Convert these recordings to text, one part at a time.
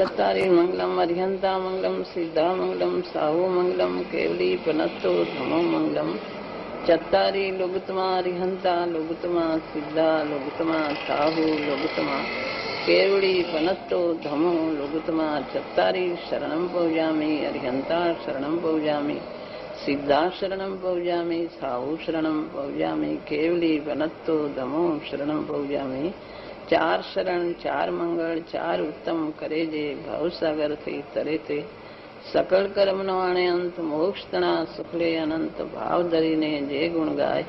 चत्तारि मंगलम अर्हंता मंगलम सिद्धा मंगलम साहु मंगलम केवली पनत्तो धमो मंगलम चत्तारि लोगुतमा अर्हंता लोगुतमा सिद्धा लोगुतमा साहु लोगुतमा केवली पनत्तो धमो लोगुतमा चत्तारि शरणं पौजामि अर्हंता शरणं पौजामि सिद्धा शरणं पौजामि साहु शरणं पौजामि केवली पनत्तो धमो शरणं पौजामि चार शरण चार मंगल चार उत्तम करे जे भवसागर थी तरे ते सकल कर्म नो आणे अंत मोक्ष तना सुखले अनंत भाव धरीने जे गुण गाय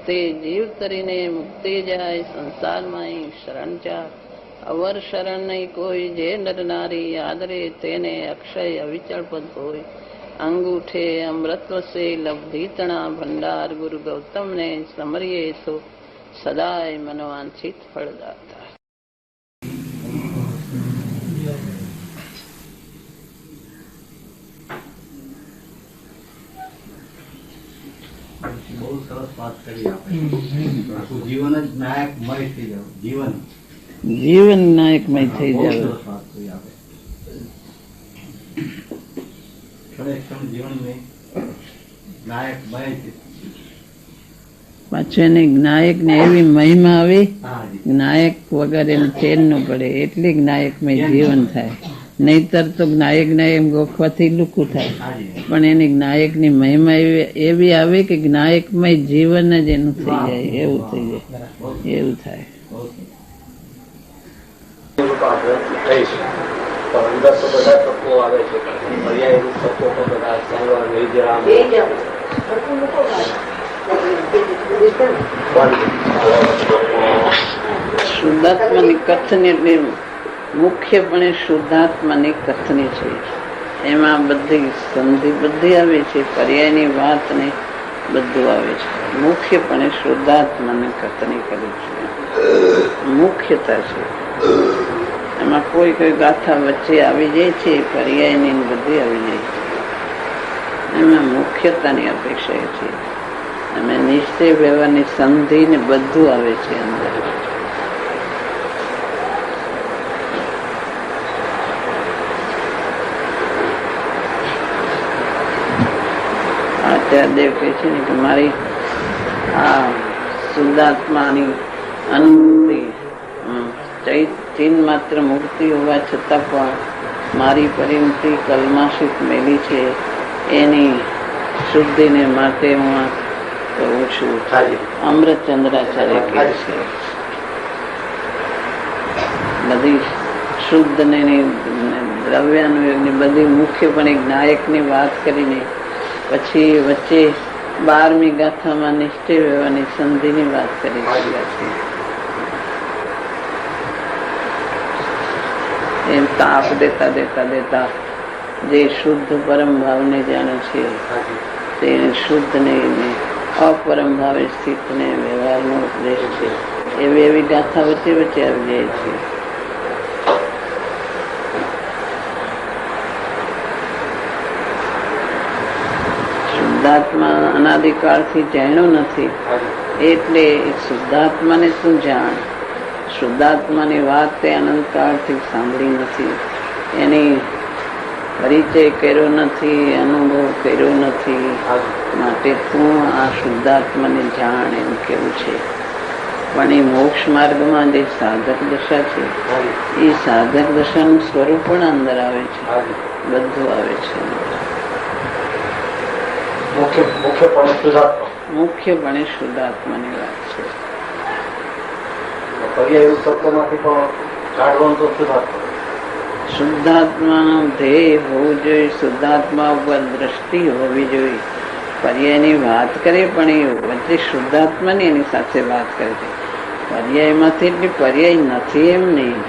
ते जीव तरीने मुक्ति जाय संसार माई शरण चार अवर शरण नहीं कोई जे नर नारी आदरे तेने अक्षय अविचल पद होय अंगूठे अमृतव से लब्धि तना भंडार गुरु गौतम ने समरिये सो सदाय मनोवांछित फलदाता। બહુ સરસ વાત કરી આપણે. આખું જીવન જ નાયકમય થઈ જાવ. જીવન નાયકમય થઈ જાવ. સરસ વાત કરી આપણે. ખરેખર જીવન નાયકમય છે. પાછું એને નાયક ને એવી મહિમા આવી, નાયક વગર એને ચેન ન પડે એટલી નાયકમય જીવન થાય. નહીતર તો નાયક નાયક ગોખવાથી લુકું થાય, પણ એની નાયક ની મહિમા એવી આવે કે નાયકમય જીવન જ એનું થઈ જાય, એવું થઈ જાય, એવું થાય. અંદર તો બધા તત્વો આવે છે, પર્યાય તત્વો તો બધા શુદ્ધાત્માની કથની એટલે મુખ્યપણે શુદ્ધાત્માની કથની છે. એમાં બધી સંધિ બધી આવે છે, પર્યાયની વાત ને બધું આવે છે. મુખ્યપણે શુદ્ધાત્માની કથની કરી છે, મુખ્યતા છે. એમાં કોઈ કોઈ ગાથા વચ્ચે આવી જાય છે, પર્યાયની બધી આવી જાય છે. એમાં મુખ્યતાની અપેક્ષા છે. અને નિશ્ચય વ્યવહારની સંધિ ને બધું આવે છે અંદર. આચાર્યદેવ કહે છે ને કે મારી આ શુદ્ધાત્માની અનુભૂતિ ચિહ્ન માત્ર મુક્તિ હોવા છતાં પણ મારી પરિણતિ કલ્માશિત મેલી છે, એની શુદ્ધિને માટે હું કહું છું. અમૃતચંદ્રાચાર્ય કહે છે બધી શુદ્ધ ને દ્રવ્યાનુયોગની બધી મુખ્યપણે નાયકની વાત કરીને પછી વચ્ચે 12મી ગાથામાં નિશ્ચય વ્યવહારની સંધિની વાત કરી છે. એમ તાપ દેતા દેતા દેતા જે શુદ્ધ પરમ ભાવને જાણે છે તે શુદ્ધ ને અપરમ ભાવે સ્થિત ને વ્યવહારનો ઉપદેશ છે. એવી એવી ગાથા વચ્ચે વચ્ચે આવી જાય છે. શુદ્ધાત્મા અનાદિકાળથી જાણ્યો નથી એટલે શુદ્ધાત્માને શું જાણ? શુદ્ધાત્માની વાત તે અનંતકાળથી સાંભળી નથી, એની પરિચય કર્યો નથી, અનુભવ કર્યો નથી, માટે તું આ શુદ્ધાત્માને જાણ એમ કેવું છે. પણ એ મોક્ષ માર્ગમાં જે સાધક દશા છે એ સાધક દશાનું સ્વરૂપ પણ અંદર આવે છે, બધું આવે છે. મુખ્યપણે શુદ્ધાત્માની વાત છે. શુદ્ધાત્માનો ધ્યેય હોવું જોઈએ, શુદ્ધાત્મા ઉપર દ્રષ્ટિ હોવી જોઈએ. પર્યાયની વાત કરે પણ એ વચ્ચે શુદ્ધાત્માની એની સાથે વાત કરે છે. પર્યાયમાંથી એટલે પર્યાય નથી એમ નહીં,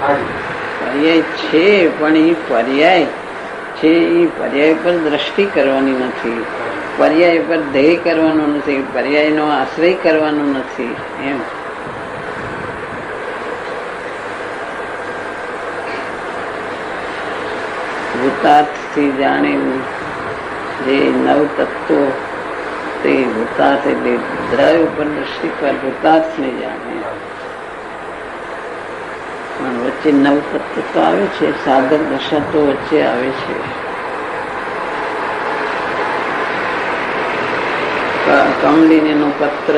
પર્યાય છે પણ એ પર્યાય છે એ પર્યાય પર દ્રષ્ટિ કરવાની નથી, પર્યાય પર ધ્યેય કરવાનો નથી, પર્યાયનો આશ્રય કરવાનો નથી. એમ ભૂતાર્થથી જાણે જે નવ તત્વો તે ભૂતાર્થ એટલે દ્રવ્ય ઉપર દ્રષ્ટિ પર ભૂતાર્થને જાણે. પણ વચ્ચે નવતત્વ તો આવે છે, સાધક દશા તો વચ્ચે આવે છે. કમલિનીનો પત્ર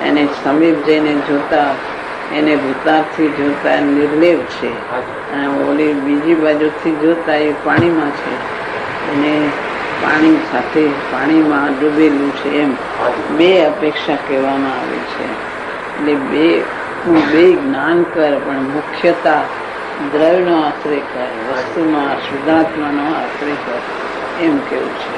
એને સમીપ જઈને જોતા, એને ભૂતારથી જોતા નિર્લેપ છે, અને ઓલી બીજી બાજુથી જોતા એ પાણીમાં છે, એને પાણી સાથે પાણીમાં ડૂબેલું છે એમ બે અપેક્ષા કહેવામાં આવે છે. એટલે બે જ્ઞાન કર, પણ મુખ્યતા દ્રવ્યનો આશ્રય કર, વસ્તુનો શુદ્ધાત્માનો આશ્રય કર, એમ કેવું છે.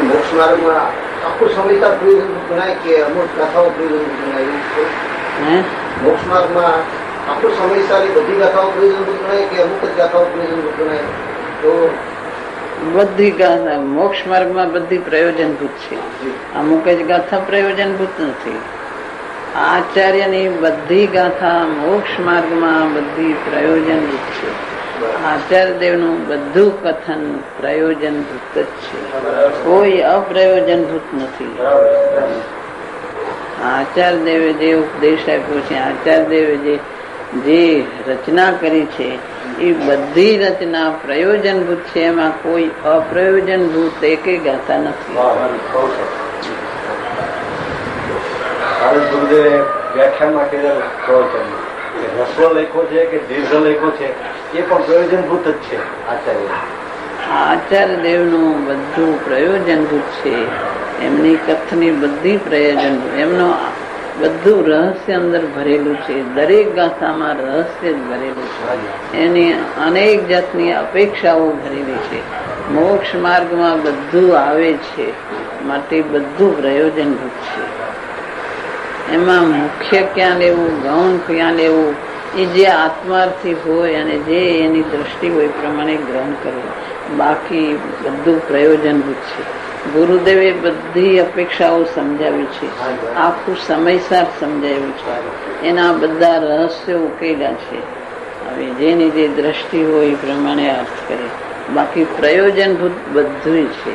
મોક્ષ માર્ગમાં આખું સમયતા પ્રયોજન ગણાય કે અમુક ગાથાઓ પ્રયોજન ગણાય? મોક્ષ માર્ગમાં આખું સમયસારી બધી ગાથાઓ પ્રયોજન ગણાય કે અમુક જ ગાથાઓ પ્રયોજન ગણાય? તો બધી ગાથા મોક્ષ માર્ગમાં બધી પ્રયોજનભૂત છે, અમુક જ ગાથા પ્રયોજનભૂત નથી. આચાર્યની બધી ગાથા મોક્ષ માર્ગમાં બધી પ્રયોજનભૂત છે. આચાર્ય દેવનું બધું કથન પ્રયોજનભૂત જ છે, કોઈ અપ્રયોજનભૂત નથી. આચાર્ય દેવે જે ઉપદેશ આપ્યો છે, આચાર્ય દેવે જે રચના કરી છે, એ બધી રચના પ્રયોજનભૂત છે, એમાં કોઈ અપ્રયોજનભૂત એકેય ગાથા નથી. ગુરુદેવે વ્યાખ્યાનમાં કીધેલું પ્રવચન રસ્વ લેખો છે કે દીર્ઘ લેખો છે, એ પણ પ્રયોજનભૂત જ છે. આચાર્ય દેવનું બધું પ્રયોજનભૂત છે, એમની કથની બધી પ્રયોજનભૂત, એમનો બધું રહસ્ય અંદર ભરેલું છે, દરેક ગાથામાં રહસ્ય જ ભરેલું છે, એની અનેક જાતની અપેક્ષાઓ ભરેલી છે. મોક્ષ માર્ગમાં બધું આવે છે, માટે બધું પ્રયોજનભૂત છે. એમાં મુખ્ય ક્યાં લેવું, ગૌણ ક્યાં લેવું, એ જે આત્માર્થી હોય અને જે એની દ્રષ્ટિ હોય પ્રમાણે ગ્રહણ કરવું, બાકી બધું પ્રયોજનભૂત છે. ગુરુદેવે બધી અપેક્ષાઓ સમજાવી છે, આખું સમયસર સમજાવ્યું છે, એના બધા રહસ્યો ઉકેલા છે. હવે જેની જે દ્રષ્ટિ હોય એ પ્રમાણે અર્થ કરે, બાકી પ્રયોજનભૂત બધું છે,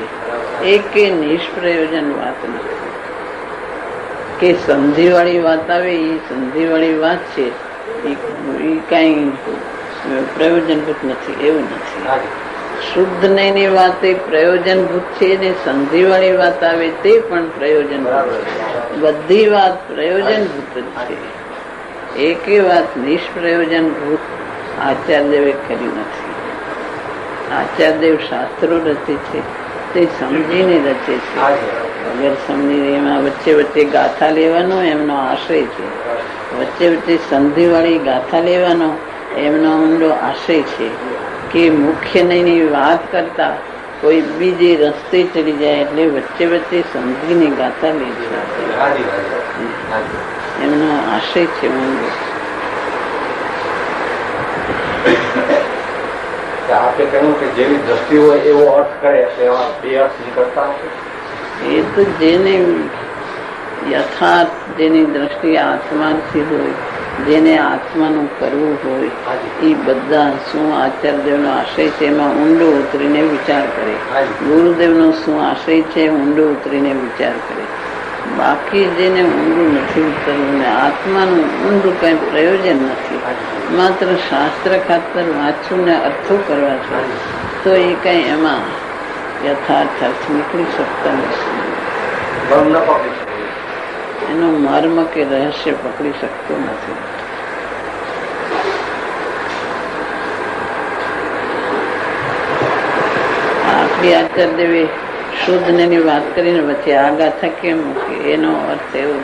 એકે નિષ્પ્રયોજન વાત નથી. કે સંધિવાળી વાત આવે એ સંધિવાળી વાત છે, એ કઈ પ્રયોજનભૂત નથી, એવું નથી. શુદ્ધ ની વાત એ પ્રયોજનભૂત છે, ને સંધિવાળી વાત આવે તે પણ પ્રયોજનભૂત છે. બધી વાત પ્રયોજનભૂત જ છે, એકે વાત નિષ્પ્રયોજનભૂત આચાર્યદેવે કરી નથી. આચાર્યદેવ શાસ્ત્રો રચે છે, તે સમજીને રચે છે. વગર સમજીને એમાં વચ્ચે વચ્ચે ગાથા લેવાનો એમનો આશય છે, વચ્ચે વચ્ચે સંધિવાળી ગાથા લેવાનો એમનો ઊંડો આશય છે, કે મુખ્ય ની વાત કરતા કોઈ બીજે રસ્તે ચડી જાય, એટલે વચ્ચે વચ્ચે સંધિની ગાથા લે છે, એમનો આશય છે ઊંડો. આપણે કહ્યું કે જેવી દ્રષ્ટિ હોય એવો અર્થ કરે, એવા બે અર્થ નીકળતા એ તો જેને યથાર્થ, જેની દ્રષ્ટિ આત્માથી હોય, જેને આત્માનું કરવું હોય, એ બધા શું આચાર્યદેવનો આશય છે એમાં ઊંડો ઉતરીને વિચાર કરે. ગુરુદેવનો શું આશય છે ઊંડો ઉતરીને વિચાર કરે. બાકી જેને ઊંડું નથી ઉતરવું ને આત્માનું ઊંડું કઈ પ્રયોજન નથી, માત્ર શાસ્ત્ર ખાતર વાંચવું ને અર્થો કરવા છે, તો એ કઈ એમાં યથાર્થ અર્થ નીકળી શકતા નથી. એનું મર્મ કે રહસ્ય પકડી શકતું નથી. આટલી આચાર્યદેવે શુદ્ધ ની વાત કરીને વચ્ચે આ ગાથા કેમ મૂકી, એનો અર્થ એવો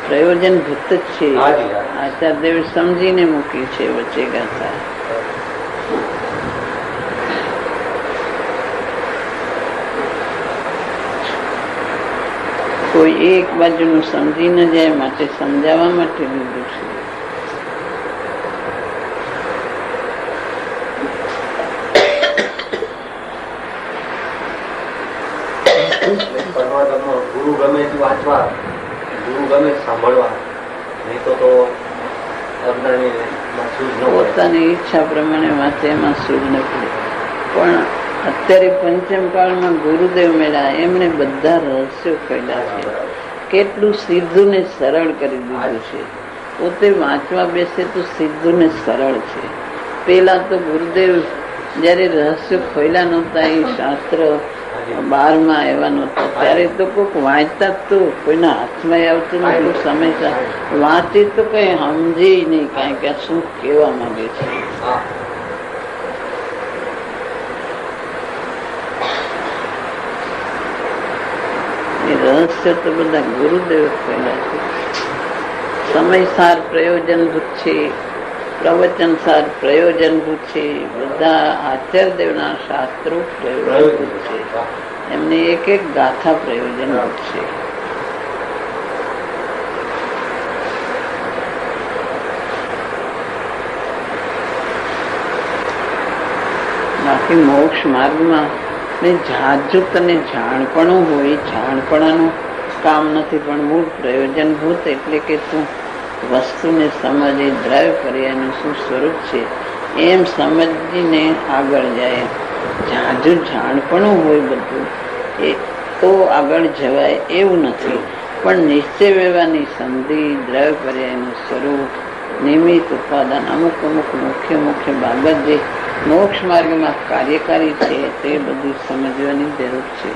પ્રયોજનભૂત જ છે. આચાર્યદેવે સમજીને મૂકી છે વચ્ચે ગાથા. કોઈ એક બાજુનું સમજી ન જાય માટે સમજાવવા માટે લીધું છે. ગુરુ ગમે તે વાંચવા, ગુરુ ગમે સાંભળવા, નહીં તો પોતાની ઈચ્છા પ્રમાણે વાંચે, એમાં સૂઝ ન પડે. પણ અત્યારે પંચમ કાળમાં ગુરુદેવ મેળા એમણે બધા રહસ્યો ખોલ્યા છે. કેટલું સીધું ને સરળ કરી દીધું છે. પોતે વાંચવા બેસે તો સીધું ને સરળ છે. પેલા તો ગુરુદેવ જયારે રહસ્યો ખોલ્યા નહોતા, એ શાસ્ત્ર 12માં આવ્યા નહોતા, ત્યારે તો કોઈક વાંચતા તો કોઈના હાથમાં આવતું નતું. સમય વાંચે તો કઈ સમજે નહીં કાંઈ કે શું કહેવા માંગે છે. રહસ્ય તો બધા ગુરુદેવ ખોલ્યા છે. સમયસાર પ્રયોજનભૂત છે, પ્રવચનસાર પ્રયોજનભૂત છે. બધા આચાર્યદેવના શાસ્ત્રો પ્રયોજનભૂત છે. એમની એક એક ગાથા પ્રયોજનભૂત છે. બાકી મોક્ષ માર્ગમાં જાજુ તને જાણપણું હોય, જાણપણાનું કામ નથી, પણ મૂળ પ્રયોજનભૂત એટલે કે તું વસ્તુને સમજે, દ્રવ્ય પર્યાયનું શું સ્વરૂપ છે એમ સમજીને આગળ જાય. જાજુ જાણપણું હોય બધું એ તો આગળ જવાય એવું નથી, પણ નિશ્ચય વ્યવહારની સંધિ, દ્રવ્ય પર્યાયનું સ્વરૂપ, નિમિત્ત, ઉપાદાન, અમુક અમુક મુખ્ય મુખ્ય બાબત જે મોક્ષ માર્ગમાં કાર્યકારી છે તે બધું સમજવાની જરૂર છે.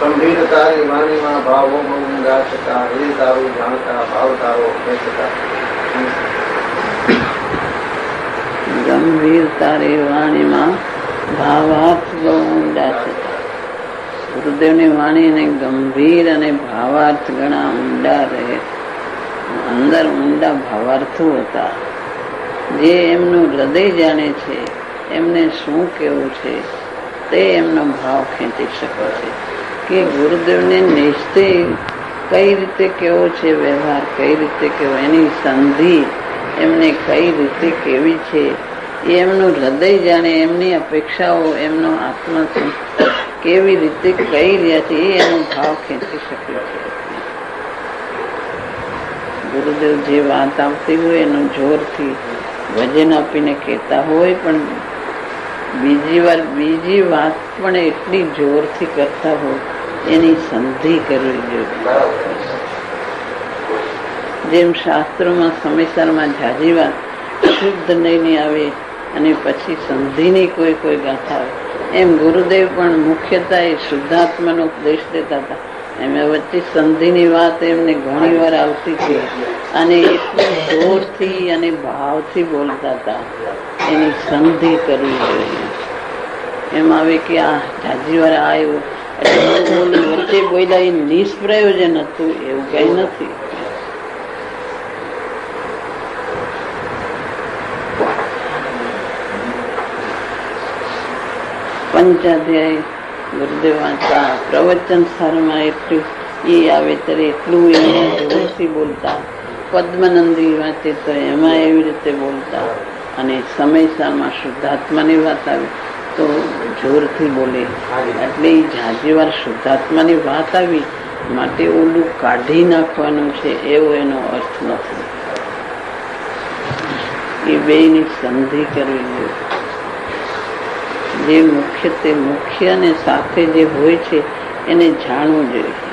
ગંભીરતાની વાણીમાં ભાવો ઊંડા છતાં એ તારું જાણતા ભાવ તારો ગંભીરતાની વાણીમાં ભાવાર્થ બહુ ઊંડા છતાં ગુરુદેવની વાણીને ગંભીર અને ભાવાર્થ ઘણા ઊંડા રહે. અંદર ઊંડા ભાવાર્થો હતા. જે એમનું હૃદય જાણે છે, એમને શું કેવું છે તે એમનો ભાવ ખેંચી શકે છે. કે ગુરુદેવને નિશ્ચય કઈ રીતે કેવો છે, વ્યવહાર કઈ રીતે કેવો, એની સંધિ એમને કઈ રીતે કેવી છે એ એમનું હૃદય જાણે. એમની અપેક્ષાઓ, એમનો આત્મા કેવી રીતે કહી રહ્યા છે એ એનો ભાવ ખેંચી શકે છે. ગુરુદેવ જે વાત આવતી હોય એનું જોરથી વજન આપીને કહેતા હોય, પણ બીજી વાત પણ એટલી જોરથી કરતા હોય એની સંધિ કરવી જોઈએ. જેમ શાસ્ત્રોમાં સમયસરમાં ઝાઝી વાત શુદ્ધ નહીં આવે અને પછી સંધિની કોઈ કોઈ ગાથા આવે, એમ ગુરુદેવ પણ મુખ્યતઃ એ શુદ્ધાત્માનો ઉપદેશ દેતા હતા. એમાં વચ્ચે સંધિની વાત એમને ઘણી વાર આવતી હતી અને એટલું જોરથી અને ભાવથી બોલતા હતા. એની સંધિ કરવી જોઈએ. એમ આવે કે આ ઝાઝી વાર આવ્યો વચ્ચે બોલ્યા એ નિષ્પ્રયોજન હતું એવું કઈ નથી. પંચાધ્યાય ગુરુદેવ વાંચતા, પ્રવચન સારમાં એટલું એ આવે ત્યારે એટલું એમને જોરથી બોલતા. પદ્મનંદી વાંચે તો એમાં એવી રીતે બોલતા. અને સમયસારમાં શુદ્ધાત્માની વાત આવે તો જોરથી બોલે. એટલે એ ઝાઝી વાર શુદ્ધાત્માની વાત આવી માટે ઓલું કાઢી નાખવાનું છે એવો એનો અર્થ નથી. એ બેની સંધિ કરવી જોઈએ. જે મુખ્ય તે મુખ્ય અને સાથે જે હોય છે એને જાણવું જોઈએ.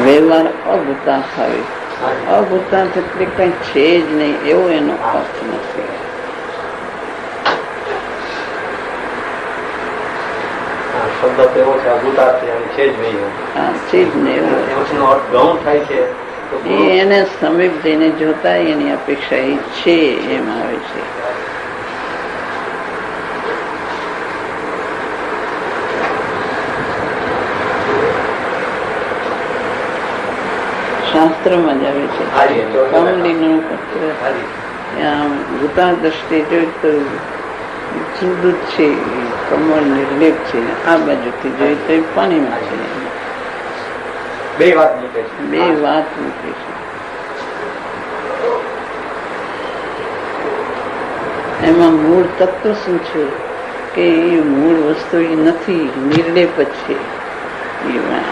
વ્યવહાર અભૂતાર્થ આવે. અભૂતાર્થ એટલે કઈ છે જ નહીં એવો એનો અર્થ નથી. શબ્દ એવો છે અભૂતાર્થ છે જ નહીં. હા, છે જ નહીં એવો અર્થ ગૌણ થાય છે. એને સમીપ જઈને જોતા એની અપેક્ષા એ છે એમ આવે છે. શાસ્ત્રમાં જ આવે છે. કમલીનું પત્ર ભૂતા દ્રષ્ટિ જોઈ તો જુદું જ છે. કમળ નિર્લેપ છે. આ બાજુથી જોઈએ તો એ પાણીમાં છે. બે વાત મૂકે છે. બે વાત મૂકે છે. એમાં મૂળ તત્વ શું છે કે એ મૂળ વસ્તુ એ નથી, નિર્લેપ જ છે.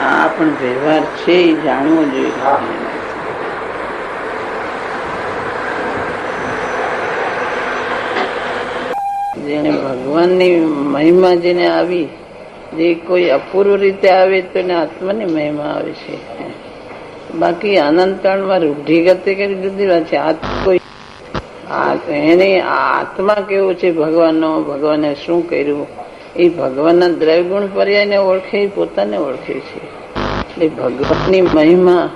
આ પણ વ્યવહાર છે એ જાણવો જોઈએ. જેને ભગવાનની મહિમા જેને આવી, જે કોઈ અપૂર્વ રીતે આવે તો એને આત્માની મહિમા આવે છે. બાકી અનંતકાળમાં રૂઢિગત કરી જુદી વાત છે. એને આત્મા કેવો છે ભગવાનનો, ભગવાને શું કર્યું, એ ભગવાનના દ્રવ્યગુણ પર્યાયને ઓળખે, પોતાને ઓળખે છે. એટલે ભગવાનની મહિમા,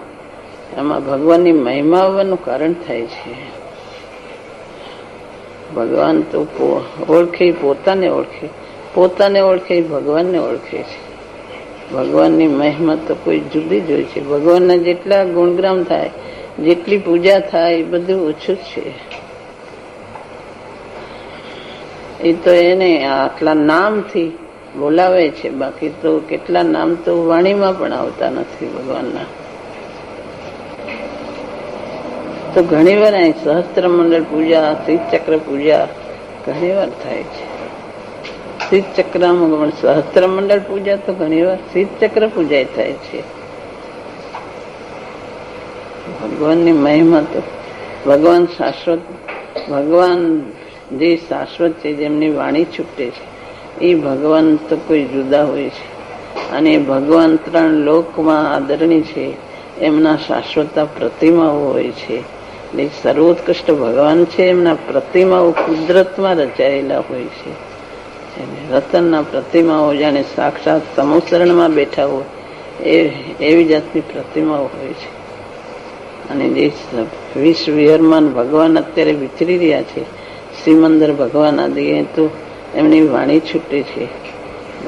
એમાં ભગવાનની મહિમા આવવાનું કારણ થાય છે. ભગવાન તો ઓળખે, પોતાને ઓળખે, પોતાને ઓળખે, ભગવાનને ઓળખે છે. ભગવાનની મહિમા તો કોઈ જુદી જ હોય છે. ભગવાનના જેટલા ગુણગ્રામ થાય, જેટલી પૂજા થાય, એ બધું ઓછું જ છે. એ તો એને આટલા નામથી બોલાવે છે, બાકી તો કેટલા નામ તો વાણીમાં પણ આવતા નથી ભગવાનના. તો ઘણી વાર અહીં સહસ્ત્ર મંડળ પૂજા, શીતચક્ર પૂજા ઘણી વાર થાય છે. શીતચક્રમાં પણ સહસ્ત્ર મંડળ પૂજા તો ઘણી વાર શીતચક્ર પૂજા થાય છે. ભગવાનની મહિમા તો ભગવાન શાશ્વત, ભગવાન જે શાશ્વત છે, જેમની વાણી છૂટે છે, એ ભગવાન તો કોઈ જુદા હોય છે. અને ભગવાન 3 લોકમાં આદરણીય છે. એમના શાશ્વત પ્રતિમાઓ હોય છે. એટલે સર્વોત્કૃષ્ટ ભગવાન છે, એમના પ્રતિમાઓ કુદરતમાં રચાયેલા હોય છે. રતનના પ્રતિમાઓ જાણે સાક્ષાત સમુસરણમાં બેઠા હોય એવી જાતની પ્રતિમાઓ હોય છે. અને જે વિશ્વ વિહરમાન ભગવાન અત્યારે વિચરી રહ્યા છે, શ્રીમંદર ભગવાન આદિ, તો એમની વાણી છૂટે છે.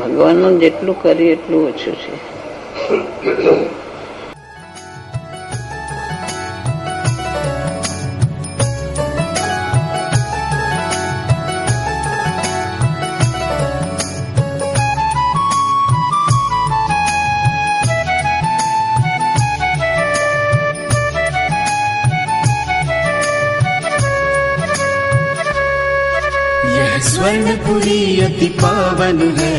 ભગવાનનું જેટલું કરીએ એટલું ઓછું છે. स्वर्णपुरी अति पावन है,